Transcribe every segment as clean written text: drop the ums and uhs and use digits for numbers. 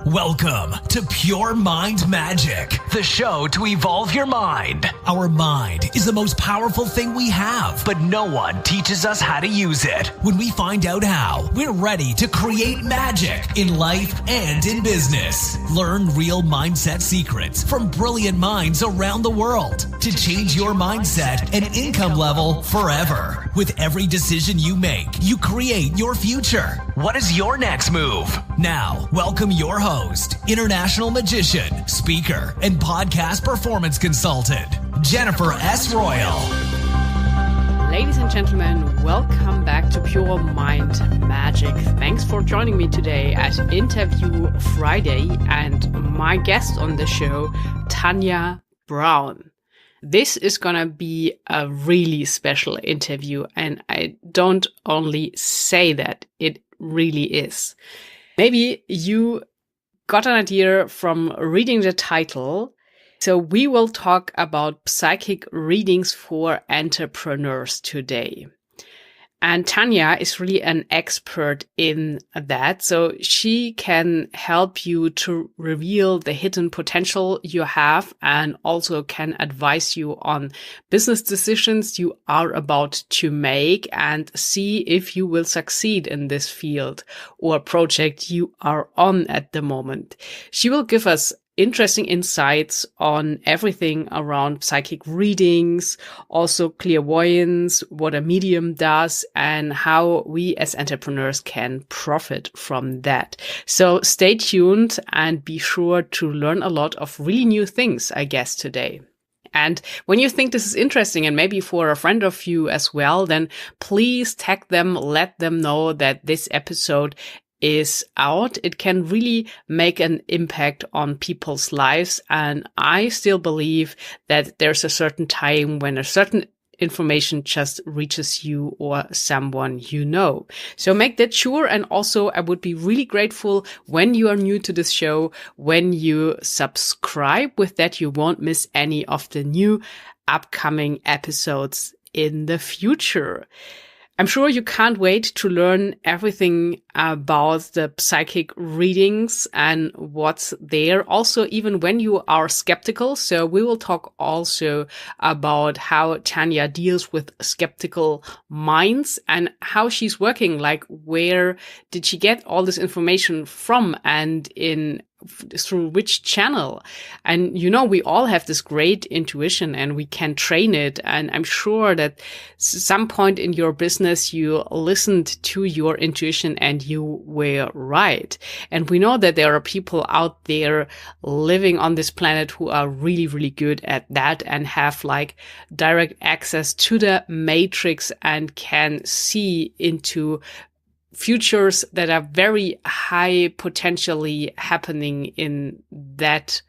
Welcome to Pure Mind Magic, the show to evolve your mind. Our mind is the most powerful thing we have, but no one teaches us how to use it. When we find out how, we're ready to create magic in life and in business. Learn real mindset secrets from brilliant minds around the world to change your mindset and income level forever. With every decision you make, you create your future. What is your next move? Now, welcome your host, international magician, speaker, and podcast performance consultant, Jennifer S. Royal. Ladies and gentlemen, welcome back to Pure Mind Magic. Thanks for joining me today at Interview Friday and my guest on the show, Tanya Brown. This is going to be a really special interview, and I don't only say that, it really is. Maybe you got an idea from reading the title. So we will talk about psychic readings for entrepreneurs today. And Tanya is really an expert in that. So she can help you to reveal the hidden potential you have and also can advise you on business decisions you are about to make and see if you will succeed in this field or project you are on at the moment. She will give us interesting insights on everything around psychic readings, also clairvoyance, what a medium does, and how we as entrepreneurs can profit from that. So stay tuned and be sure to learn a lot of really new things, I guess, today. And when you think this is interesting and maybe for a friend of you as well, then please tag them, let them know that this episode is out. It can really make an impact on people's lives. And I still believe that there's a certain time when a certain information just reaches you or someone you know. So make that sure. And also I would be really grateful when you are new to this show, when you subscribe. With that, you won't miss any of the new upcoming episodes in the future. I'm sure you can't wait to learn everything about the psychic readings and what's there. Also, even when you are skeptical. So we will talk also about how Tanya deals with skeptical minds and how she's working. Like, where did she get all this information from and through which channel? And we all have this great intuition and we can train it. And I'm sure that some point in your business, you listened to your intuition and you were right. And we know that there are people out there living on this planet who are really, really good at that and have like direct access to the matrix and can see into futures that are very high potentially happening in that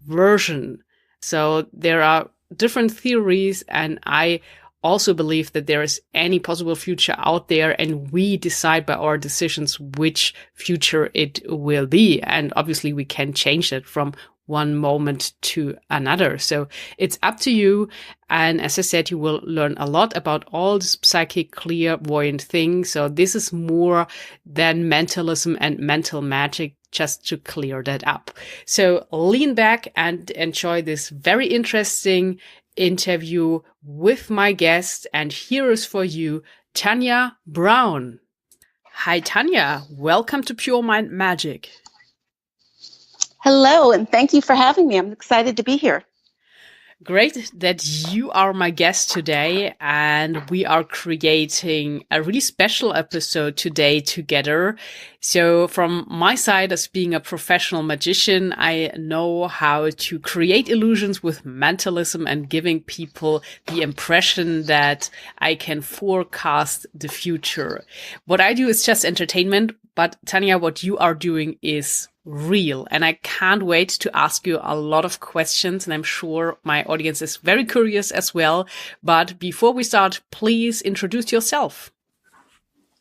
version. So there are different theories, and I also believe that there is any possible future out there, and we decide by our decisions which future it will be. And obviously we can change it from one moment to another. So it's up to you. And as I said, you will learn a lot about all this psychic clairvoyant thing. So this is more than mentalism and mental magic, just to clear that up. So lean back and enjoy this very interesting interview with my guest. And here is for you, Tanya Brown. Hi, Tanya. Welcome to Pure Mind Magic. Hello, and thank you for having me. I'm excited to be here. Great that you are my guest today, and we are creating a really special episode today together. So from my side, as being a professional magician, I know how to create illusions with mentalism and giving people the impression that I can forecast the future. What I do is just entertainment, but Tanya, what you are doing is real. And I can't wait to ask you a lot of questions. And I'm sure my audience is very curious as well. But before we start, please introduce yourself.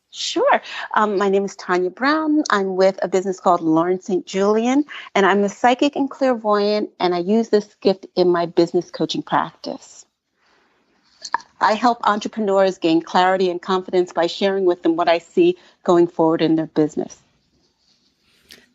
Sure. My name is Tanya Brown. I'm with a business called Lawrence St. Julian, and I'm a psychic and clairvoyant, and I use this gift in my business coaching practice. I help entrepreneurs gain clarity and confidence by sharing with them what I see going forward in their business.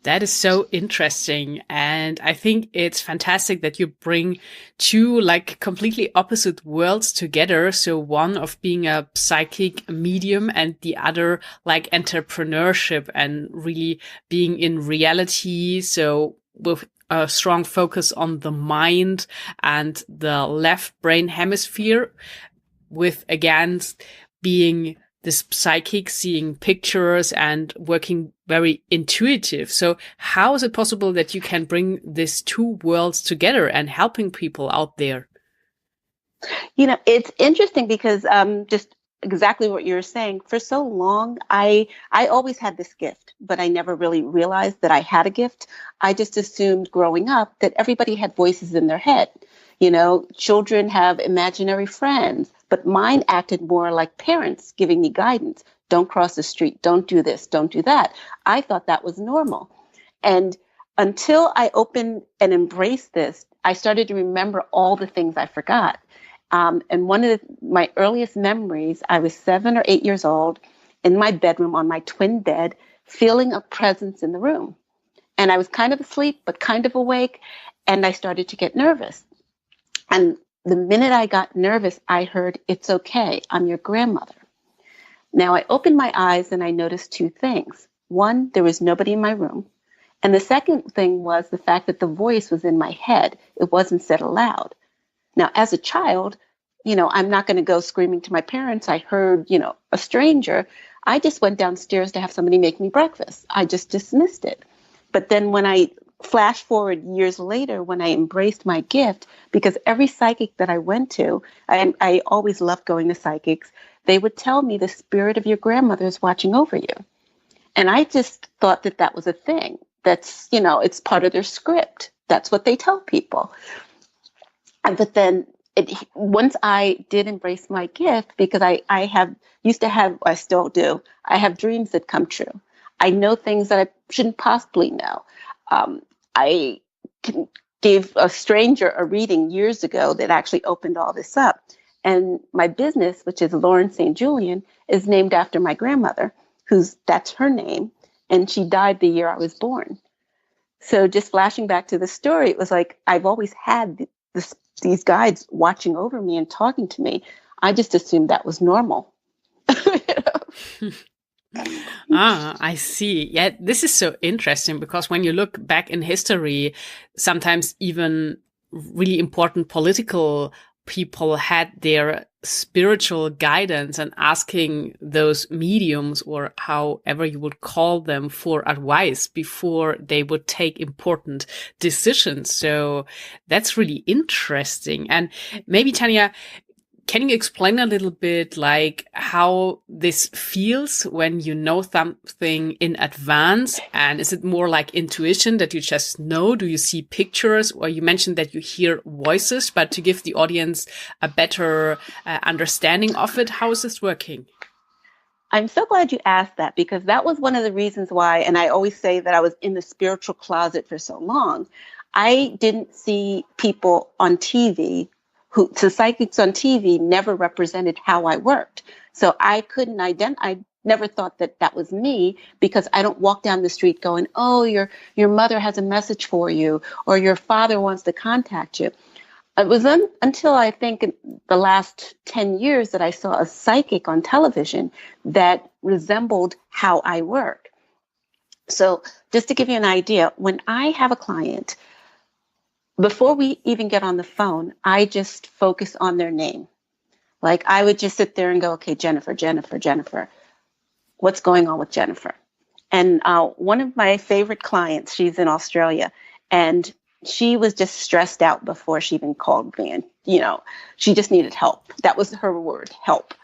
That is so interesting. And I think it's fantastic that you bring two like completely opposite worlds together. So one of being a psychic medium and the other like entrepreneurship and really being in reality. So with a strong focus on the mind and the left brain hemisphere, with again being this psychic, seeing pictures and working very intuitive. So how is it possible that you can bring these two worlds together and helping people out there? It's interesting because just exactly what you're saying. For so long, I always had this gift, but I never really realized that I had a gift. I just assumed growing up that everybody had voices in their head. Children have imaginary friends, but mine acted more like parents giving me guidance. Don't cross the street. Don't do this. Don't do that. I thought that was normal. And until I opened and embraced this, I started to remember all the things I forgot. And one of my earliest memories, I was 7 or 8 years old in my bedroom on my twin bed, feeling a presence in the room. And I was kind of asleep, but kind of awake. And I started to get nervous. And the minute I got nervous, I heard, "It's okay. I'm your grandmother." Now I opened my eyes and I noticed two things. One, there was nobody in my room. And the second thing was the fact that the voice was in my head. It wasn't said aloud. Now, as a child, I'm not going to go screaming to my parents. I heard, a stranger. I just went downstairs to have somebody make me breakfast. I just dismissed it. But then when I flash forward years later, when I embraced my gift, because every psychic that I went to, I always loved going to psychics, they would tell me the spirit of your grandmother is watching over you. And I just thought that that was a thing. That's, it's part of their script. That's what they tell people. But then once I did embrace my gift, because I still do, I have dreams that come true. I know things that I shouldn't possibly know. I gave a stranger a reading years ago that actually opened all this up. And my business, which is Lauren St. Julian, is named after my grandmother, that's her name. And she died the year I was born. So just flashing back to the story, it was like, I've always had these guides watching over me and talking to me. I just assumed that was normal. I see. Yeah, this is so interesting because when you look back in history, sometimes even really important political people had their spiritual guidance and asking those mediums, or however you would call them, for advice before they would take important decisions. So that's really interesting. And maybe, Tanya, can you explain a little bit like how this feels when you know something in advance? And is it more like intuition that you just know? Do you see pictures? Or you mentioned that you hear voices, but to give the audience a better understanding of it, how is this working? I'm so glad you asked that, because that was one of the reasons why, and I always say that I was in the spiritual closet for so long. I didn't see people on TV so psychics on TV never represented how I worked. So I couldn't I never thought that that was me, because I don't walk down the street going, "Oh, your mother has a message for you," or "Your father wants to contact you." It was until I think in the last 10 years that I saw a psychic on television that resembled how I work. So just to give you an idea, when I have a client, before we even get on the phone, I just focus on their name. Like I would just sit there and go, "Okay, Jennifer. What's going on with Jennifer?" And one of my favorite clients, she's in Australia, and she was just stressed out before she even called me. And, she just needed help. That was her word, help.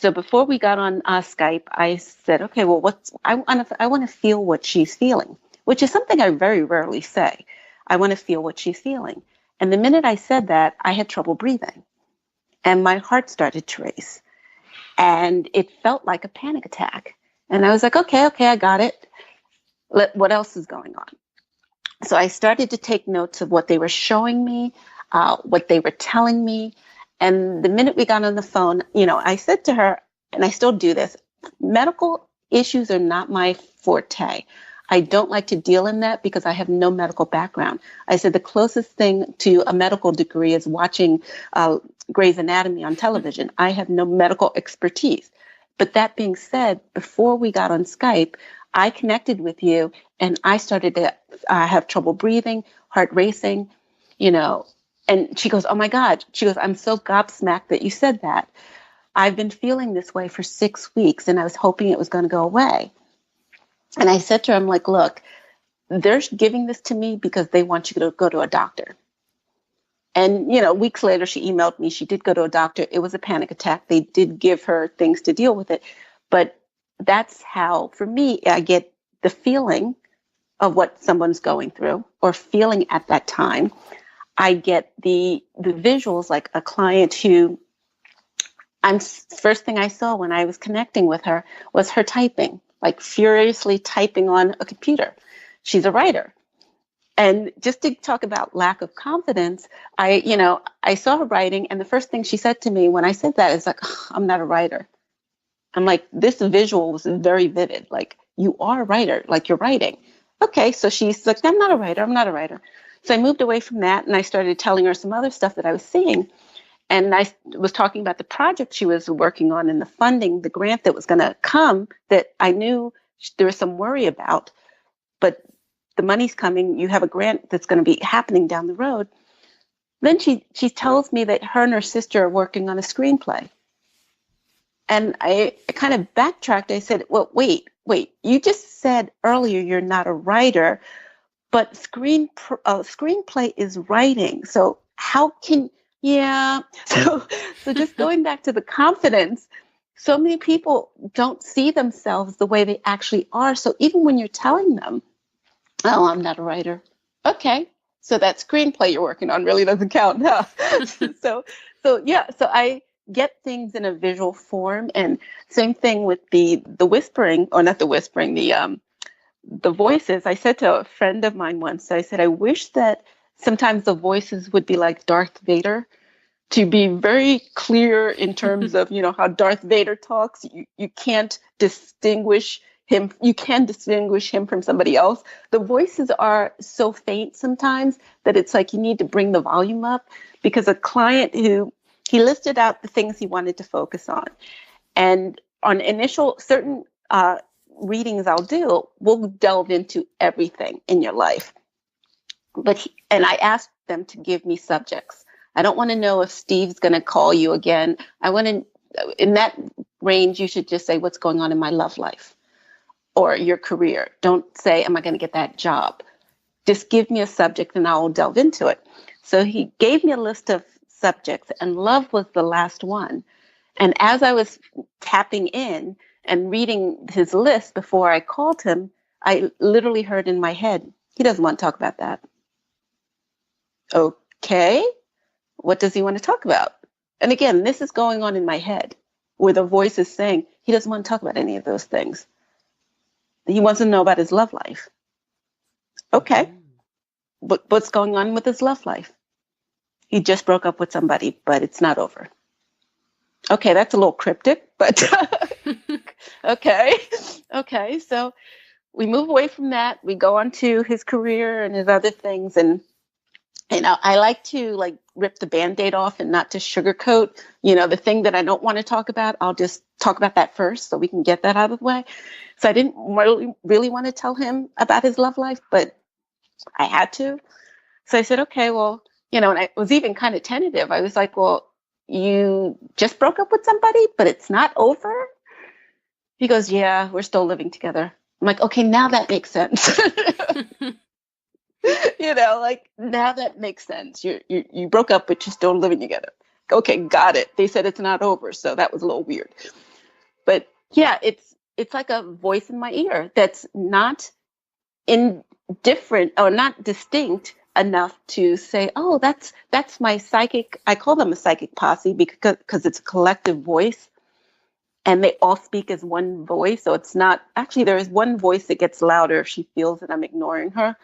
So before we got on Skype, I said, "Okay, well, I want to feel what she's feeling," which is something I very rarely say. I want to feel what she's feeling. And the minute I said that, I had trouble breathing. And my heart started to race. And it felt like a panic attack. And I was like, okay, I got it. What else is going on? So I started to take notes of what they were showing me, what they were telling me. And the minute we got on the phone, I said to her, and I still do this, medical issues are not my forte. I don't like to deal in that because I have no medical background. I said the closest thing to a medical degree is watching Grey's Anatomy on television. I have no medical expertise. But that being said, before we got on Skype, I connected with you and I started to have trouble breathing, heart racing, and she goes, oh my God. She goes, I'm so gobsmacked that you said that. I've been feeling this way for 6 weeks and I was hoping it was going to go away. And I said to her, I'm like, look, they're giving this to me because they want you to go to a doctor. And, weeks later, she emailed me. She did go to a doctor. It was a panic attack. They did give her things to deal with it. But that's how, for me, I get the feeling of what someone's going through or feeling at that time. I get the visuals, like a client who first thing I saw when I was connecting with her was her typing, like furiously typing on a computer. She's a writer. And just to talk about lack of confidence, I saw her writing, and the first thing she said to me when I said that is like, oh, I'm not a writer. I'm like, this visual was very vivid. Like, you are a writer, like you're writing. Okay, so she's like, I'm not a writer. So I moved away from that, and I started telling her some other stuff that I was seeing. And I was talking about the project she was working on and the funding, the grant that was going to come that I knew there was some worry about. But the money's coming. You have a grant that's going to be happening down the road. Then she tells me that her and her sister are working on a screenplay. And I kind of backtracked. I said, well, wait, you just said earlier you're not a writer, but screenplay is writing. So how can, yeah. So just going back to the confidence, so many people don't see themselves the way they actually are. So even when you're telling them, oh, I'm not a writer. Okay. So that screenplay you're working on really doesn't count. Huh? So I get things in a visual form, and same thing with the whispering, or not the whispering, the voices. I said to a friend of mine once, I said, I wish that sometimes the voices would be like Darth Vader, to be very clear in terms of, how Darth Vader talks. You can't distinguish him. You can distinguish him from somebody else. The voices are so faint sometimes that it's like you need to bring the volume up, because a client who he listed out the things he wanted to focus on. And on initial certain readings we'll delve into everything in your life. And I asked them to give me subjects. I don't want to know if Steve's going to call you again. I want to, in that range, you should just say what's going on in my love life or your career. Don't say, am I going to get that job? Just give me a subject and I'll delve into it. So he gave me a list of subjects, and love was the last one. And as I was tapping in and reading his list before I called him, I literally heard in my head, he doesn't want to talk about that. Okay. What does he want to talk about? And again, this is going on in my head where the voice is saying he doesn't want to talk about any of those things. He wants to know about his love life. Okay. But what's going on with his love life? He just broke up with somebody, but it's not over. Okay, that's a little cryptic, but okay. Okay, so we move away from that. We go on to his career and his other things. And, I like to rip the Band-Aid off and not to sugarcoat, the thing that I don't want to talk about. I'll just talk about that first so we can get that out of the way. So I didn't really want to tell him about his love life, but I had to. So I said, okay, well, and I was even kind of tentative. I was like, well, you just broke up with somebody, but it's not over? He goes, yeah, we're still living together. I'm like, okay, now that makes sense. Now that makes sense. You broke up, but you're still living together. Okay, got it. They said it's not over, so that was a little weird. But yeah, it's like a voice in my ear that's not indifferent or not distinct enough to say, oh, that's my psychic. I call them a psychic posse because it's a collective voice, and they all speak as one voice. So it's not actually, there is one voice that gets louder if she feels that I'm ignoring her.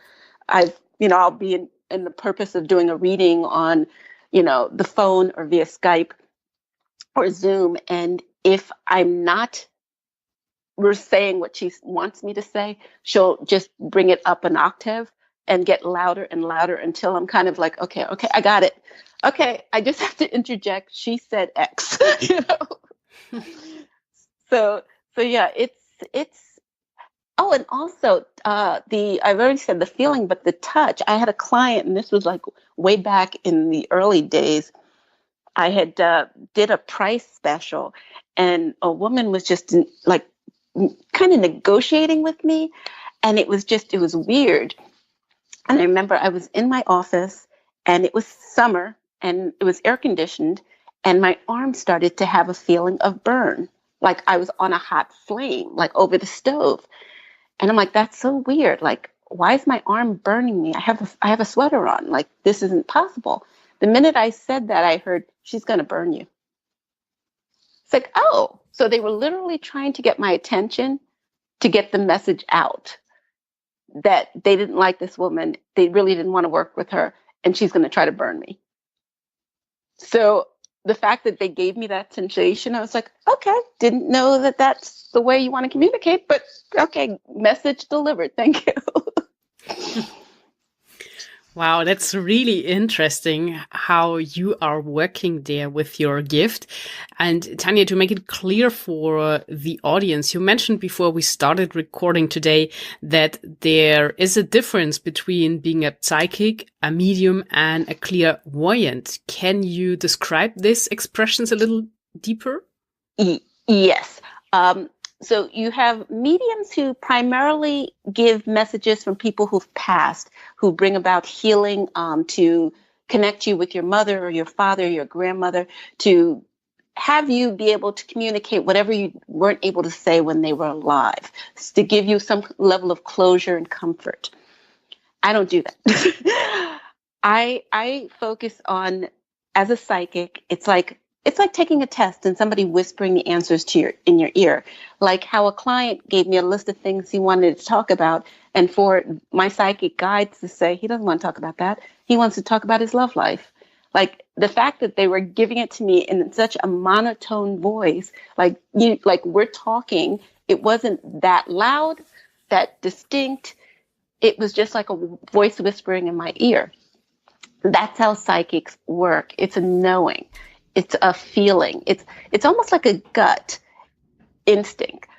I'll be in the purpose of doing a reading on, the phone or via Skype or Zoom. And if I'm not we're saying what she wants me to say, she'll just bring it up an octave and get louder and louder until I'm kind of like, okay, I got it. Okay, I just have to interject. She said X, you know. So yeah, it's. Oh, and also I've already said the feeling, but the touch. I had a client, and this was like way back in the early days. I had did a price special, and a woman was just like kind of negotiating with me, and it was weird. And I remember I was in my office, and it was summer, and it was air conditioned, and my arm started to have a feeling of burn, like I was on a hot flame, like over the stove. And I'm like, that's so weird. Like, why is my arm burning me? I have a sweater on. Like, this isn't possible. The minute I said that, I heard, she's going to burn you. It's like, oh, so they were literally trying to get my attention to get the message out that they didn't like this woman. They really didn't want to work with her, and she's going to try to burn me. So the fact that they gave me that sensation, I was like, okay, didn't know that that's the way you want to communicate, but okay, message delivered. Thank you. Wow, that's really interesting how you are working there with your gift. And Tanya, to make it clear for the audience, you mentioned before we started recording today that there is a difference between being a psychic, a medium, and a clairvoyant. Can you describe these expressions a little deeper? Yes. So you have mediums who primarily give messages from people who've passed, who bring about healing, to connect you with your mother or your father, your grandmother, to have you be able to communicate whatever you weren't able to say when they were alive, to give you some level of closure and comfort. I don't do that. I focus on, as a psychic, it's like taking a test and somebody whispering the answers in your ear. Like how a client gave me a list of things he wanted to talk about, and for my psychic guides to say he doesn't want to talk about that. He wants to talk about his love life. Like the fact that they were giving it to me in such a monotone voice, like we're talking. It wasn't that loud, that distinct. It was just like a voice whispering in my ear. That's how psychics work. It's a knowing. It's a feeling. It's almost like a gut instinct.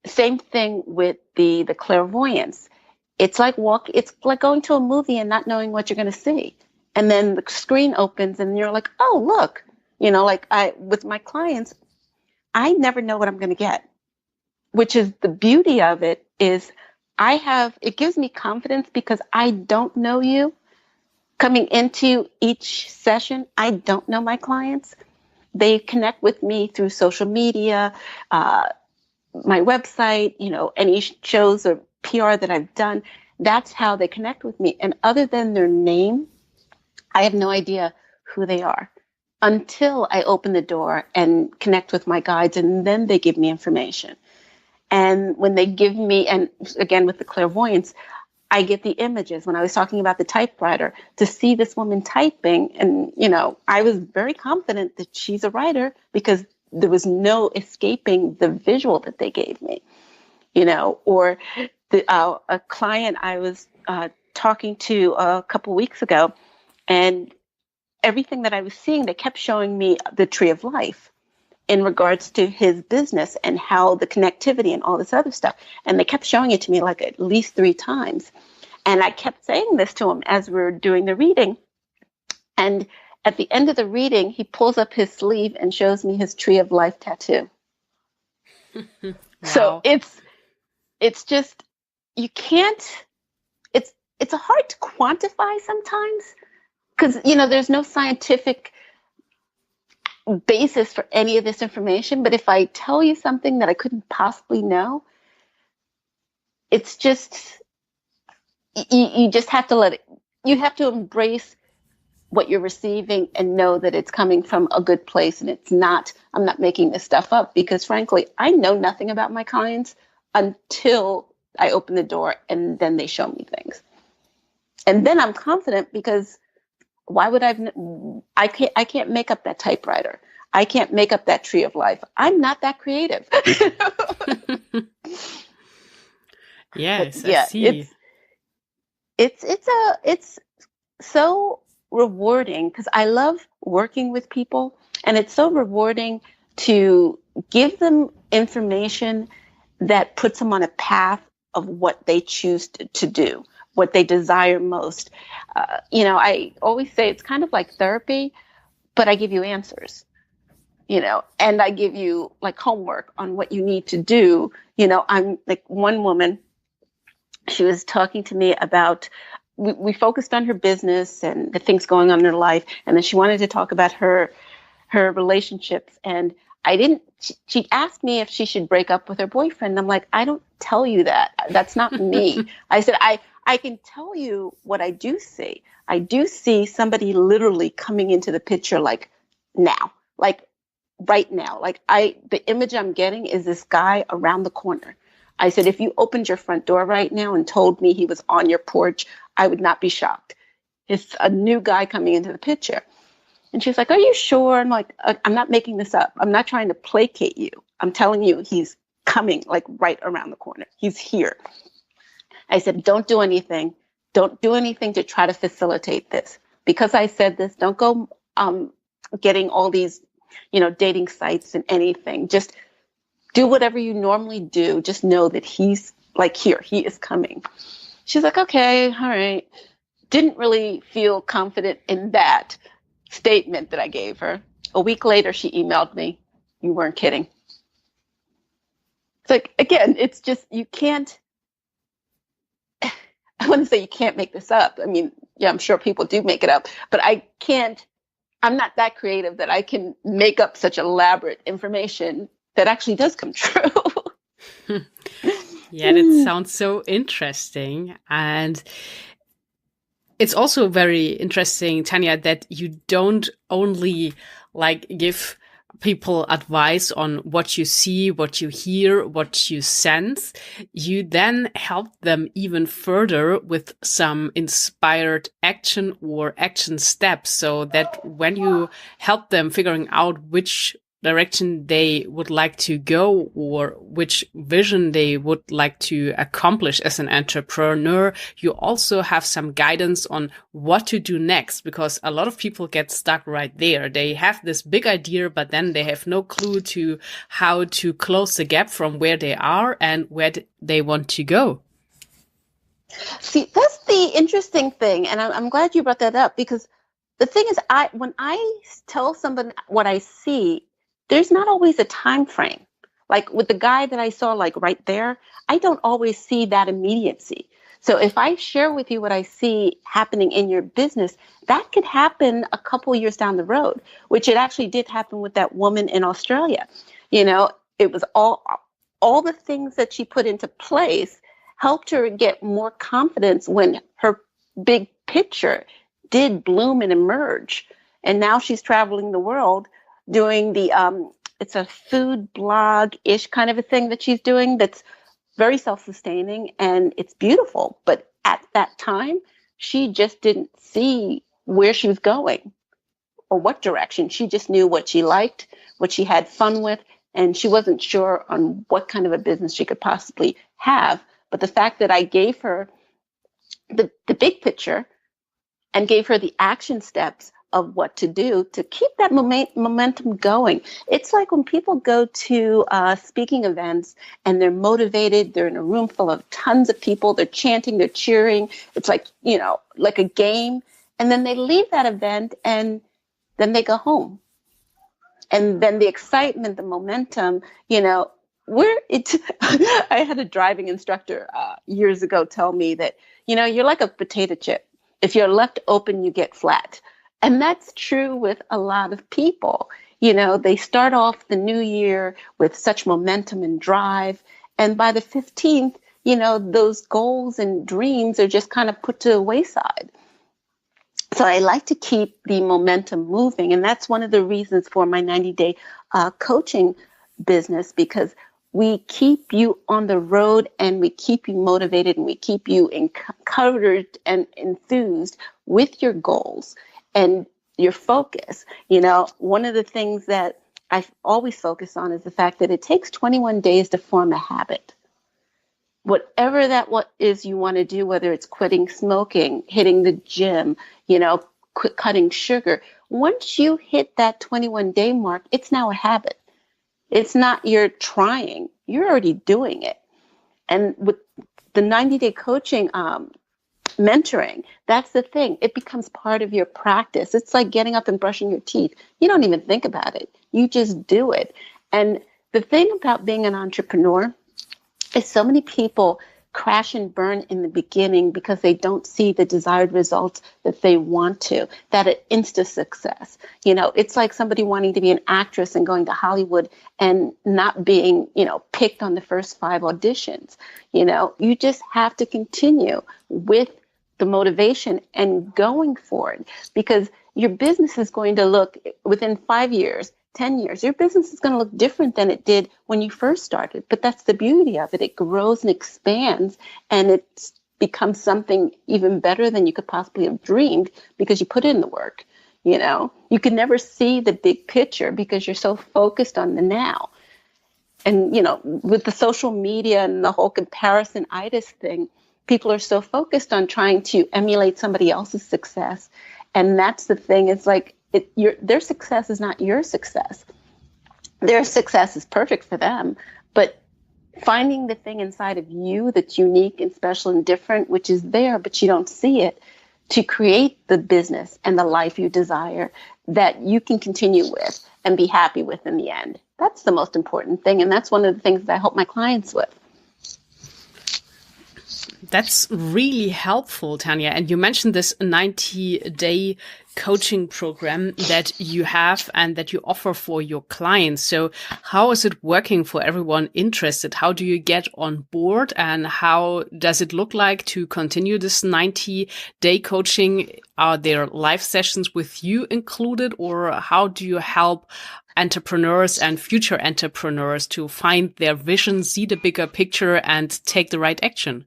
Same thing with the clairvoyance. It's like going to a movie and not knowing what you're going to see. And then the screen opens and you're like, oh, look, like with my clients, I never know what I'm going to get, which is the beauty of it is it gives me confidence because I don't know you. Coming into each session, I don't know my clients. They connect with me through social media, my website, any shows or PR that I've done. That's how they connect with me. And other than their name, I have no idea who they are until I open the door and connect with my guides, and then they give me information. And when they give me, and again with the clairvoyance, I get the images. When I was talking about the typewriter, to see this woman typing, and I was very confident that she's a writer because there was no escaping the visual that they gave me. Or a client I was talking to a couple weeks ago, and everything that I was seeing, they kept showing me the tree of life in regards to his business and how the connectivity and all this other stuff. And they kept showing it to me like at least 3 times. And I kept saying this to him as we were doing the reading. And at the end of the reading, he pulls up his sleeve and shows me his tree of life tattoo. Wow. So it's just, you can't, it's hard to quantify sometimes because, there's no scientific basis for any of this information. But if I tell you something that I couldn't possibly know, it's just, you just have to you have to embrace what you're receiving and know that it's coming from a good place. And I'm not making this stuff up because frankly, I know nothing about my clients until I open the door and then they show me things. And then I'm confident because why would I can't make up that typewriter. I can't make up that tree of life. I'm not that creative. Yes, I Yeah, see. it's so rewarding because I love working with people, and it's so rewarding to give them information that puts them on a path of what they choose to do, what they desire most. I always say it's kind of like therapy, but I give you answers, and I give you like homework on what you need to do. I'm like one woman, she was talking to me about, we focused on her business and the things going on in her life. And then she wanted to talk about her relationships. And she asked me if she should break up with her boyfriend. I'm like, I don't tell you that. That's not me. I said, I can tell you what I do see. I do see somebody literally coming into the picture like now, like right now. Like the image I'm getting is this guy around the corner. I said, if you opened your front door right now and told me he was on your porch, I would not be shocked. It's a new guy coming into the picture. And she's like, are you sure? I'm like, I'm not making this up. I'm not trying to placate you. I'm telling you, he's coming like right around the corner. He's here. I said, don't do anything. Don't do anything to try to facilitate this. Because I said this, don't go getting all these, dating sites and anything. Just do whatever you normally do. Just know that he's like here. He is coming. She's like, okay, all right. Didn't really feel confident in that statement that I gave her. A week later, she emailed me. You weren't kidding. It's like, again, it's just, you can't, I wouldn't say you can't make this up. I mean, yeah, I'm sure people do make it up, but I'm not that creative that I can make up such elaborate information that actually does come true. Yeah, that sounds so interesting. And it's also very interesting, Tanya, that you don't only like give people advice on what you see, what you hear, what you sense. You then help them even further with some inspired action or action steps, so that when you help them figuring out which direction they would like to go or which vision they would like to accomplish as an entrepreneur, you also have some guidance on what to do next, because a lot of people get stuck right there. They have this big idea, but then they have no clue to how to close the gap from where they are and where they want to go. See, that's the interesting thing. And I'm glad you brought that up, because the thing is, when I tell somebody what I see, there's not always a time frame. Like with the guy that I saw like right there, I don't always see that immediacy. So if I share with you what I see happening in your business, that could happen a couple years down the road, which it actually did happen with that woman in Australia. It was all the things that she put into place helped her get more confidence when her big picture did bloom and emerge. And now she's traveling the world doing it's a food blog-ish kind of a thing that she's doing that's very self-sustaining, and it's beautiful. But at that time, she just didn't see where she was going or what direction. She just knew what she liked, what she had fun with, and she wasn't sure on what kind of a business she could possibly have. But the fact that I gave her the big picture and gave her the action steps of what to do to keep that momentum going. It's like when people go to speaking events and they're motivated, they're in a room full of tons of people, they're chanting, they're cheering. It's like, like a game. And then they leave that event and then they go home. And then the excitement, the momentum, I had a driving instructor years ago tell me that, you're like a potato chip. If you're left open, you get flat. And that's true with a lot of people. They start off the new year with such momentum and drive. And by the 15th, those goals and dreams are just kind of put to the wayside. So I like to keep the momentum moving. And that's one of the reasons for my 90-day coaching business, because we keep you on the road and we keep you motivated and we keep you encouraged and enthused with your goals. And your focus. You know, one of the things that I always focus on is the fact that it takes 21 days to form a habit. Whatever that what is you want to do, whether it's quitting smoking, hitting the gym, you know, quit cutting sugar. Once you hit that 21-day mark, it's now a habit. It's not you're trying, you're already doing it. And with the 90-day coaching mentoring, that's the thing. It becomes part of your practice. It's like getting up and brushing your teeth. You don't even think about it. You just do it. And the thing about being an entrepreneur is so many people crash and burn in the beginning because they don't see the desired results that they want to, that an insta success. You know, it's like somebody wanting to be an actress and going to Hollywood and not being, you know, picked on the first 5 auditions. You know, you just have to continue with the motivation and going for it, because your business is going to look within 5 years, 10 years, your business is going to look different than it did when you first started. But that's the beauty of it. It grows and expands, and it becomes something even better than you could possibly have dreamed because you put in the work. You know, you can never see the big picture because you're so focused on the now. And, you know, with the social media and the whole comparison-itis thing, people are so focused on trying to emulate somebody else's success. And that's the thing. It's like, their success is not your success. Their success is perfect for them, but finding the thing inside of you that's unique and special and different, which is there, but you don't see it, to create the business and the life you desire that you can continue with and be happy with in the end. That's the most important thing. And that's one of the things that I help my clients with. That's really helpful, Tanya. And you mentioned this 90-day coaching program that you have and that you offer for your clients. So how is it working for everyone interested? How do you get on board, and how does it look like to continue this 90-day coaching? Are there live sessions with you included, or how do you help entrepreneurs and future entrepreneurs to find their vision, see the bigger picture, and take the right action?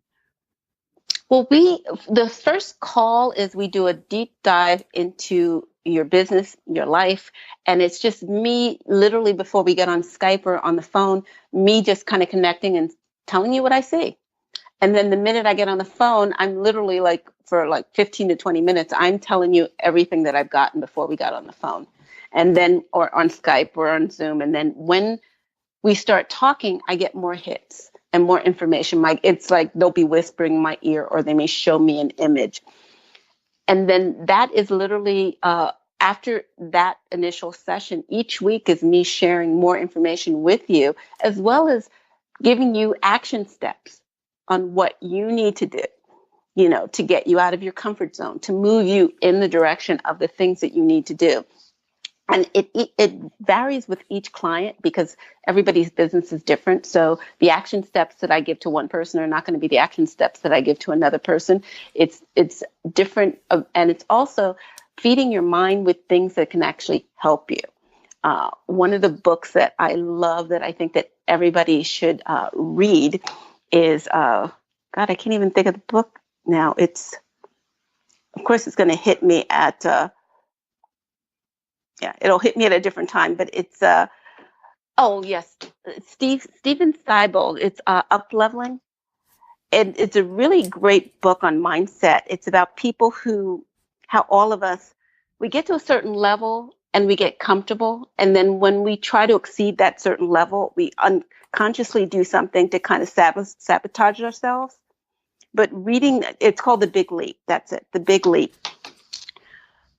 Well, the first call is we do a deep dive into your business, your life, and it's just me literally before we get on Skype or on the phone, me just kind of connecting and telling you what I see. And then the minute I get on the phone, I'm literally like for like 15 to 20 minutes, I'm telling you everything that I've gotten before we got on the phone. And then, or on Skype or on Zoom. And then when we start talking, I get more hits and more information. It's like they'll be whispering in my ear, or they may show me an image. And then that is literally after that initial session, each week is me sharing more information with you, as well as giving you action steps on what you need to do, you know, to get you out of your comfort zone, to move you in the direction of the things that you need to do. And it varies with each client because everybody's business is different. So the action steps that I give to one person are not going to be the action steps that I give to another person. It's different. And it's also feeding your mind with things that can actually help you. One of the books that I love that I think that everybody should read is, God, I can't even think of the book now. Of course, it's going to hit me at... it'll hit me at a different time, but it's, Stephen Thibault. It's Up-Leveling. And it's a really great book on mindset. It's about people how all of us, we get to a certain level and we get comfortable. And then when we try to exceed that certain level, we unconsciously do something to kind of sabotage ourselves. But reading, it's called The Big Leap. That's it, The Big Leap.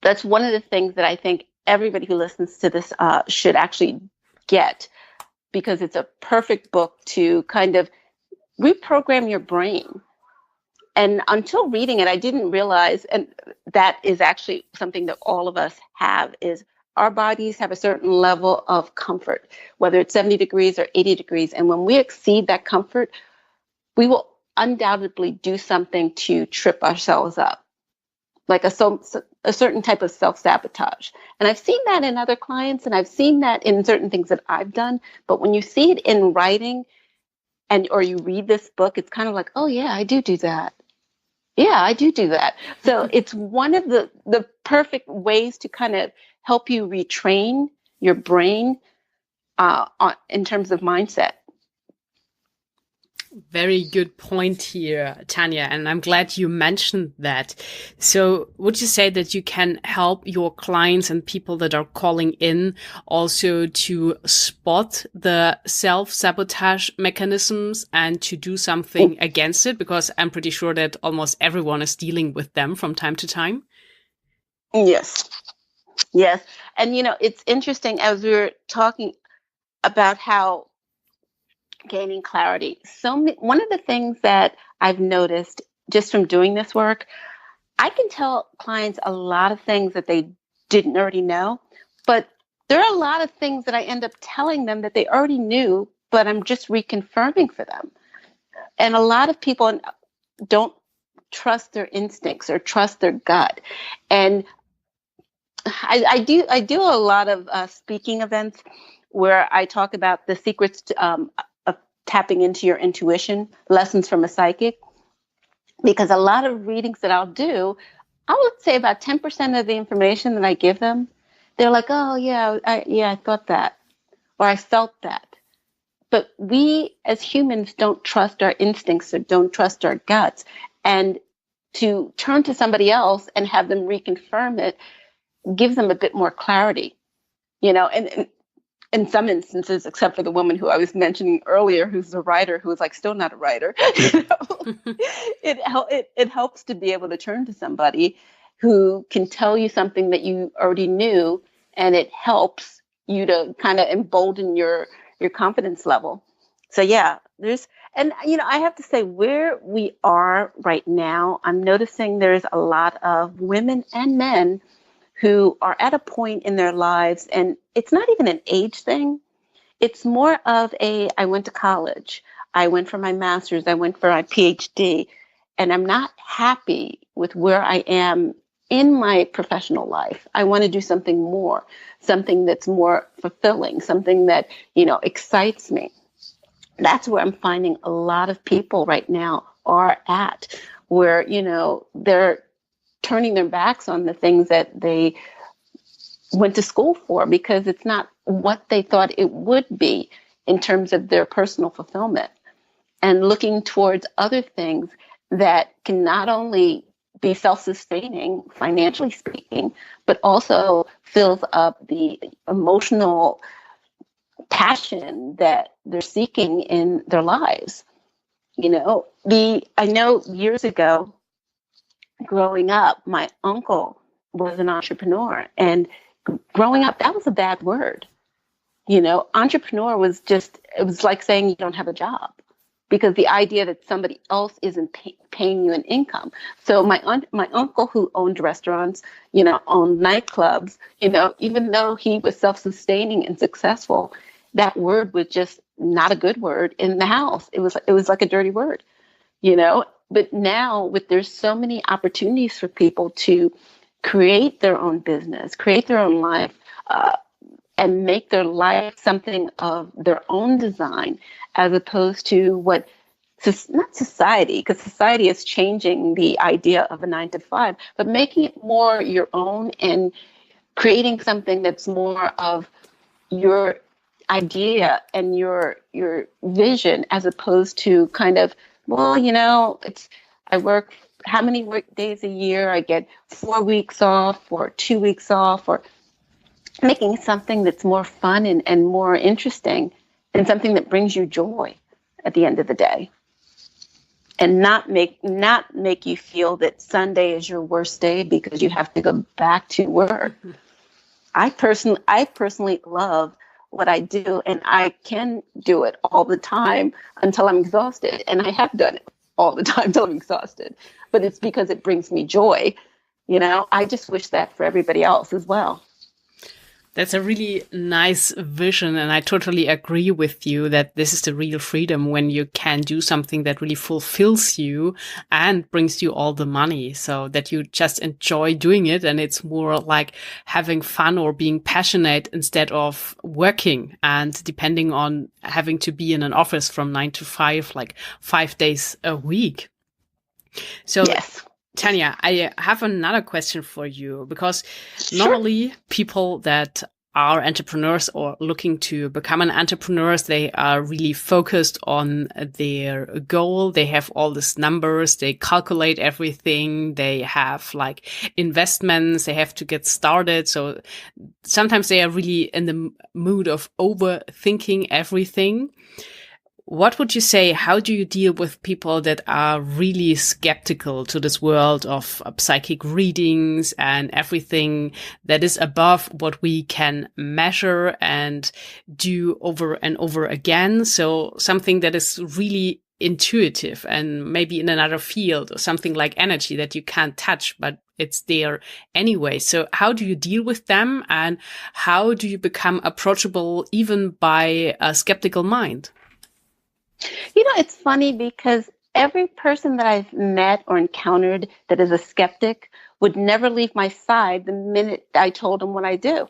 That's one of the things that I think everybody who listens to this should actually get, because it's a perfect book to kind of reprogram your brain. And until reading it, I didn't realize, and that is actually something that all of us have, is our bodies have a certain level of comfort, whether it's 70 degrees or 80 degrees. And when we exceed that comfort, we will undoubtedly do something to trip ourselves up, like a certain type of self-sabotage. And I've seen that in other clients, and I've seen that in certain things that I've done. But when you see it in writing or you read this book, it's kind of like, oh yeah, I do that. Yeah, I do that. So it's one of the perfect ways to kind of help you retrain your brain in terms of mindset. Very good point here, Tanya, and I'm glad you mentioned that. So would you say that you can help your clients and people that are calling in also to spot the self-sabotage mechanisms and to do something against it? Because I'm pretty sure that almost everyone is dealing with them from time to time. Yes. Yes. And, it's interesting as we were talking about how gaining clarity. One of the things that I've noticed just from doing this work, I can tell clients a lot of things that they didn't already know, but there are a lot of things that I end up telling them that they already knew, but I'm just reconfirming for them. And a lot of people don't trust their instincts or trust their gut. And I do a lot of speaking events where I talk about the secrets of tapping into your intuition, lessons from a psychic, because a lot of readings that I'll do, I would say about 10% of the information that I give them, they're like, oh yeah, I thought that, or I felt that. But we as humans don't trust our instincts or don't trust our guts. And to turn to somebody else and have them reconfirm it gives them a bit more clarity, and in some instances, except for the woman who I was mentioning earlier, who's a writer, who is like still not a writer, it helps to be able to turn to somebody who can tell you something that you already knew, and it helps you to kind of embolden your confidence level. So yeah, I have to say where we are right now, I'm noticing there's a lot of women and men who are at a point in their lives, and it's not even an age thing. It's more of I went to college, I went for my master's, I went for my PhD, and I'm not happy with where I am in my professional life. I want to do something more, something that's more fulfilling, something that, excites me. That's where I'm finding a lot of people right now are at, where, they're turning their backs on the things that they went to school for because it's not what they thought it would be in terms of their personal fulfillment, and looking towards other things that can not only be self-sustaining, financially speaking, but also fills up the emotional passion that they're seeking in their lives. I know years ago, growing up, my uncle was an entrepreneur, and growing up, that was a bad word. Entrepreneur was it was like saying you don't have a job, because the idea that somebody else isn't paying you an income. So my uncle, who owned restaurants, owned nightclubs, even though he was self-sustaining and successful, that word was just not a good word in the house. It was like a dirty word, But now there's so many opportunities for people to create their own business, create their own life, and make their life something of their own design, as opposed to what, not society, because society is changing the idea of a 9 to 5, but making it more your own and creating something that's more of your idea and your vision, as opposed to kind of, I work how many work days a year, I get 4 weeks off or 2 weeks off, or making something that's more fun and more interesting, and something that brings you joy at the end of the day, and not make you feel that Sunday is your worst day because you have to go back to work. I personally love what I do, and I can do it all the time until I'm exhausted, and I have done it all the time until I'm exhausted, but it's because it brings me joy. I just wish that for everybody else as well. That's a really nice vision. And I totally agree with you that this is the real freedom, when you can do something that really fulfills you and brings you all the money, so that you just enjoy doing it. And it's more like having fun or being passionate instead of working and depending on having to be in an office from 9 to 5, like 5 days a week. So yes. Tanya, I have another question for you, because normally people that are entrepreneurs or looking to become an entrepreneur, they are really focused on their goal. They have all these numbers. They calculate everything. They have like investments. They have to get started. So sometimes they are really in the mood of overthinking everything. What would you say? How do you deal with people that are really skeptical to this world of psychic readings and everything that is above what we can measure and do over and over again? So something that is really intuitive and maybe in another field, or something like energy that you can't touch, but it's there anyway. So how do you deal with them, and how do you become approachable even by a skeptical mind? It's funny because every person that I've met or encountered that is a skeptic would never leave my side the minute I told them what I do.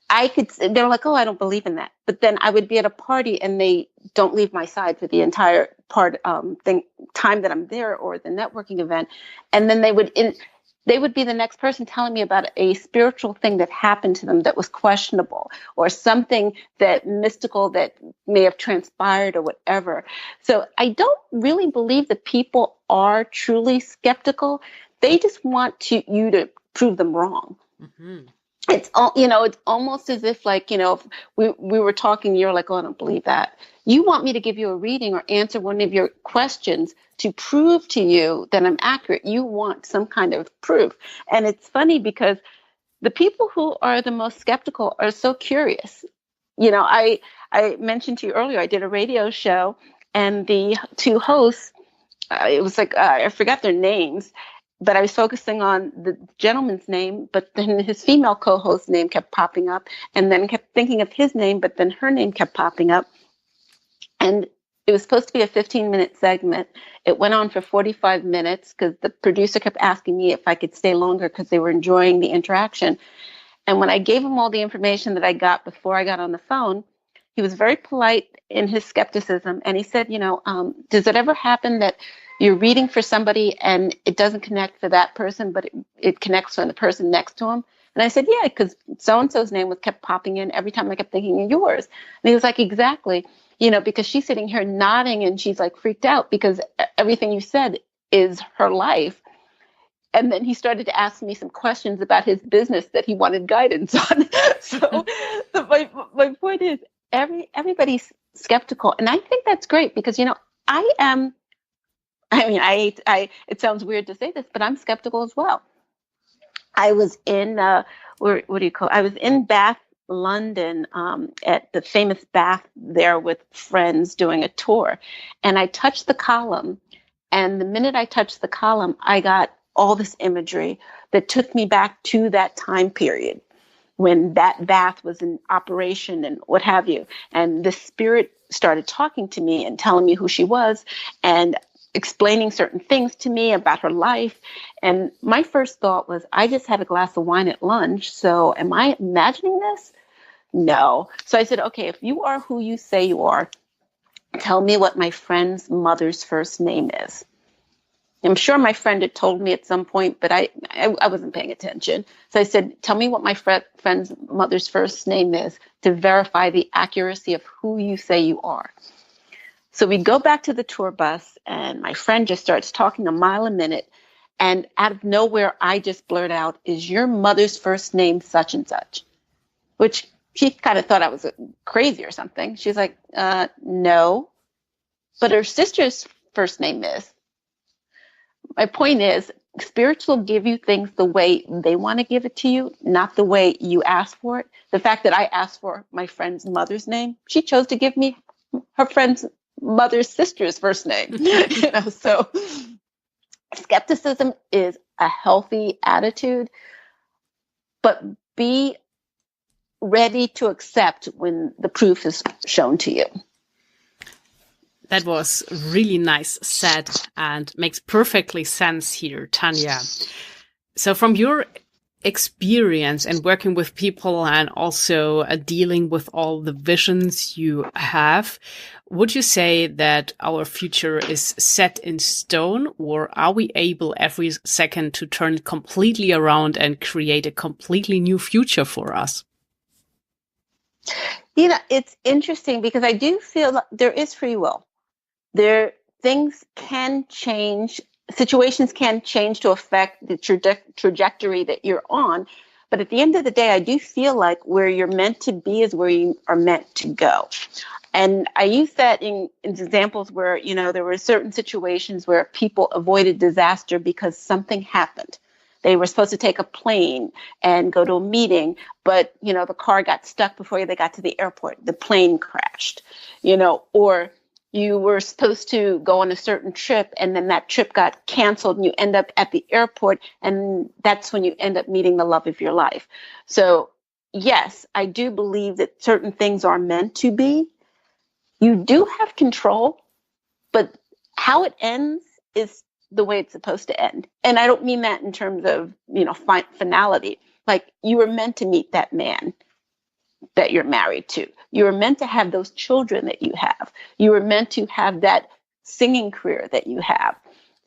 They're like, oh, I don't believe in that. But then I would be at a party and they don't leave my side for the entire time that I'm there, or the networking event. And then they would be the next person telling me about a spiritual thing that happened to them that was questionable, or something that mystical that may have transpired or whatever. So I don't really believe that people are truly skeptical. They just want you to prove them wrong. Mm-hmm. It's almost as if, like, if we were talking, you're like, oh, I don't believe that. You want me to give you a reading or answer one of your questions to prove to you that I'm accurate. You want some kind of proof. And it's funny because the people who are the most skeptical are so curious. I mentioned to you earlier, I did a radio show, and the two hosts, it was like, I forgot their names, but I was focusing on the gentleman's name, but then his female co-host name kept popping up, and then kept thinking of his name, but then her name kept popping up. And it was supposed to be a 15-minute segment. It went on for 45 minutes because the producer kept asking me if I could stay longer because they were enjoying the interaction. And when I gave him all the information that I got before I got on the phone, he was very polite in his skepticism. And he said, does it ever happen that you're reading for somebody and it doesn't connect for that person, but it connects for the person next to him? And I said, yeah, because so-and-so's name kept popping in every time I kept thinking of yours. And he was like, exactly. Because she's sitting here nodding and she's like freaked out because everything you said is her life. And then he started to ask me some questions about his business that he wanted guidance on. So my point is, everybody's skeptical. And I think that's great because, it sounds weird to say this, but I'm skeptical as well. I was in, I was in Bath, London, at the famous bath there with friends doing a tour. And I touched the column. And the minute I touched the column, I got all this imagery that took me back to that time period when that bath was in operation and what have you. And the spirit started talking to me and telling me who she was and explaining certain things to me about her life. And my first thought was, I just had a glass of wine at lunch. So am I imagining this? No. So I said, okay, if you are who you say you are, tell me what my friend's mother's first name is. I'm sure my friend had told me at some point, but I wasn't paying attention. So I said, tell me what my friend's mother's first name is to verify the accuracy of who you say you are. So we go back to the tour bus, and my friend just starts talking a mile a minute. And out of nowhere, I just blurt out, is your mother's first name such and such? Which she kind of thought I was crazy or something. She's like, no, but her sister's first name is. My point is, spirits will give you things the way they want to give it to you, not the way you ask for it. The fact that I asked for my friend's mother's name, she chose to give me her friend's mother's sister's first name. So skepticism is a healthy attitude, but be ready to accept when the proof is shown to you. That was really nice said and makes perfectly sense here, Tanya. So from your experience and working with people and also dealing with all the visions you have, would you say that our future is set in stone, or are we able every second to turn it completely around and create a completely new future for us? It's interesting because I do feel that there is free will. Things can change, situations can change to affect the trajectory that you're on. But at the end of the day, I do feel like where you're meant to be is where you are meant to go. And I use that in examples where, there were certain situations where people avoided disaster because something happened. They were supposed to take a plane and go to a meeting, but, the car got stuck before they got to the airport. The plane crashed, or you were supposed to go on a certain trip and then that trip got canceled and you end up at the airport, and that's when you end up meeting the love of your life. So yes, I do believe that certain things are meant to be. You do have control, but how it ends is the way it's supposed to end. And I don't mean that in terms of, finality. Like, you were meant to meet that man that you're married to. You were meant to have those children that you have. You were meant to have that singing career that you have.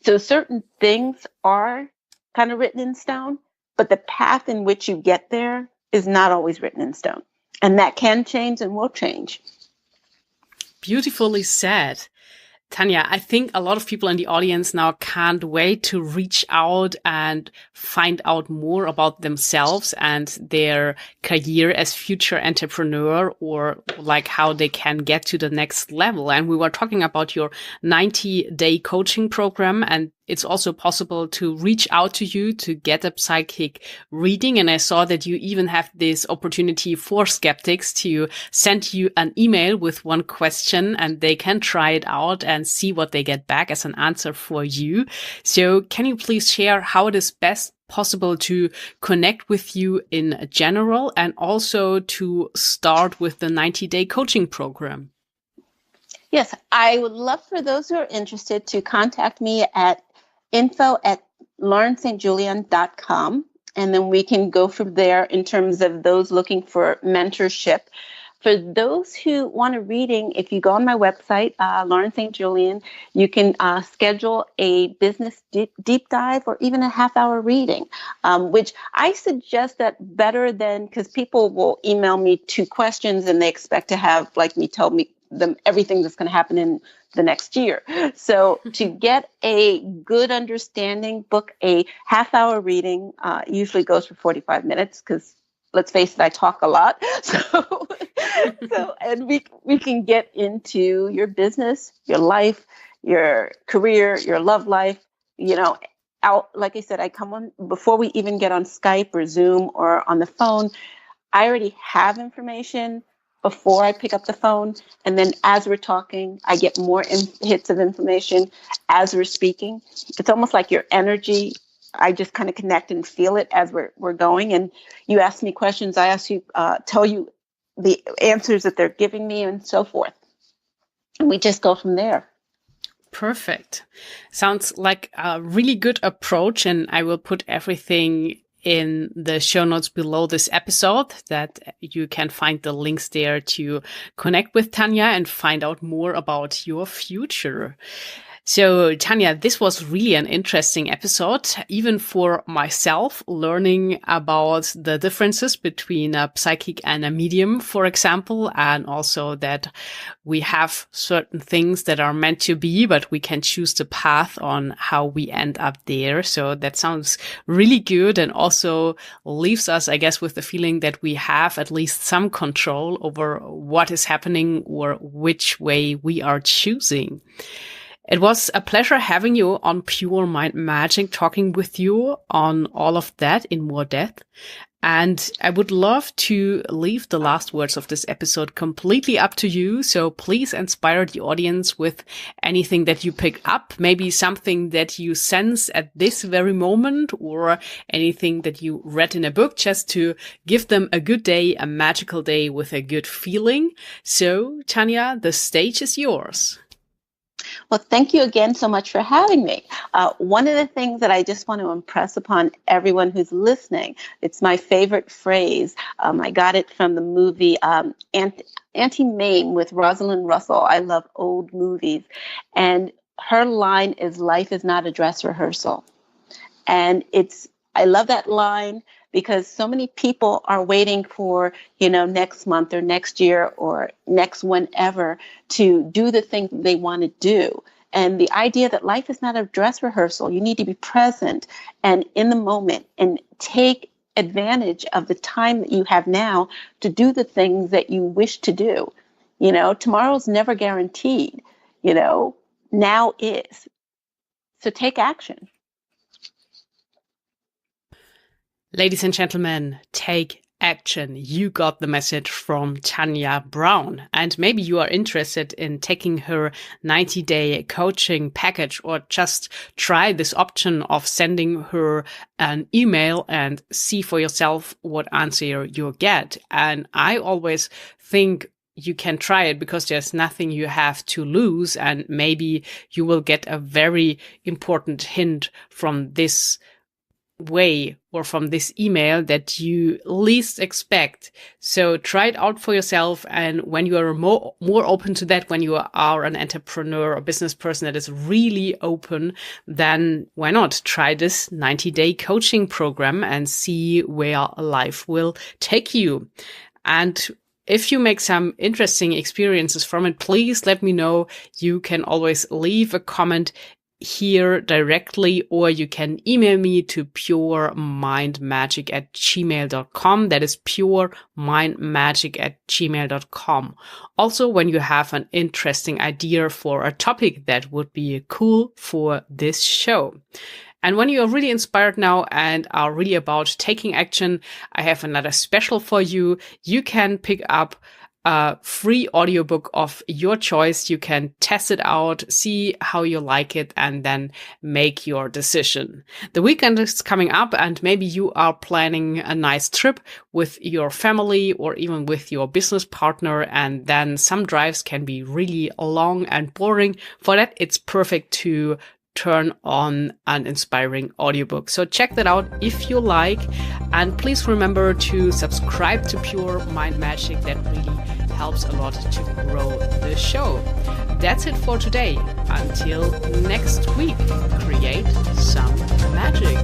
So certain things are kind of written in stone, but the path in which you get there is not always written in stone. And that can change and will change. Beautifully said. Tanya, I think a lot of people in the audience now can't wait to reach out and find out more about themselves and their career as future entrepreneur, or like how they can get to the next level. And we were talking about your 90-day coaching program, and it's also possible to reach out to you to get a psychic reading. And I saw that you even have this opportunity for skeptics to send you an email with one question, and they can try it out and see what they get back as an answer for you. So can you please share how it is best possible to connect with you in general, and also to start with the 90-day coaching program? Yes, I would love for those who are interested to contact me at info@laurenstjulian.com. And then we can go from there in terms of those looking for mentorship. For those who want a reading, if you go on my website, Lauren St. Julian, you can schedule a business deep dive or even a half-hour reading, which I suggest that better than, because people will email me 2 questions and they expect to have, like, me tell them everything that's going to happen in the next year. So to get a good understanding, book a half-hour reading. Usually goes for 45 minutes because, let's face it, I talk a lot. So and we can get into your business, your life, your career, your love life. Like I said, I come on before we even get on Skype or Zoom or on the phone. I already have information before I pick up the phone. And then as we're talking, I get more hits of information as we're speaking. It's almost like your energy. I just kind of connect and feel it as we're going. And you ask me questions, I ask you, tell you the answers that they're giving me and so forth. And we just go from there. Perfect. Sounds like a really good approach. And I will put everything in the show notes below this episode, that you can find the links there to connect with Tanya and find out more about your future. So, Tanya, this was really an interesting episode, even for myself, learning about the differences between a psychic and a medium, for example, and also that we have certain things that are meant to be, but we can choose the path on how we end up there. So that sounds really good, and also leaves us, I guess, with the feeling that we have at least some control over what is happening or which way we are choosing. It was a pleasure having you on Pure Mind Magic, talking with you on all of that in more depth. And I would love to leave the last words of this episode completely up to you. So please inspire the audience with anything that you pick up, maybe something that you sense at this very moment, or anything that you read in a book, just to give them a good day, a magical day with a good feeling. So, Tanya, the stage is yours. Well, thank you again so much for having me. One of the things that I just want to impress upon everyone who's listening, it's my favorite phrase. I got it from the movie Auntie Mame with Rosalind Russell. I love old movies. And her line is, "Life is not a dress rehearsal." And I love that line because so many people are waiting for, next month or next year or next whenever to do the things they want to do. And the idea that life is not a dress rehearsal, you need to be present and in the moment and take advantage of the time that you have now to do the things that you wish to do. Tomorrow's never guaranteed, now is. So take action. Ladies and gentlemen, take action. You got the message from Tanya Brown. And maybe you are interested in taking her 90-day coaching package, or just try this option of sending her an email and see for yourself what answer you get. And I always think you can try it because there's nothing you have to lose. And maybe you will get a very important hint from this way or from this email that you least expect. So try it out for yourself. And when you are more open to that, when you are an entrepreneur or business person that is really open, then why not try this 90-day coaching program and see where life will take you. And if you make some interesting experiences from it, please let me know. You can always leave a comment here directly, or you can email me to puremindmagic@gmail.com. That is puremindmagic@gmail.com. Also, when you have an interesting idea for a topic that would be cool for this show. And when you are really inspired now and are really about taking action, I have another special for you. You can pick up a free audiobook of your choice. You can test it out, see how you like it, and then make your decision. The weekend is coming up, and maybe you are planning a nice trip with your family or even with your business partner, and then some drives can be really long and boring. For that, it's perfect to turn on an inspiring audiobook. So check that out if you like. And please remember to subscribe to Pure Mind Magic. That really helps a lot to grow the show. That's it for today. Until next week, create some magic.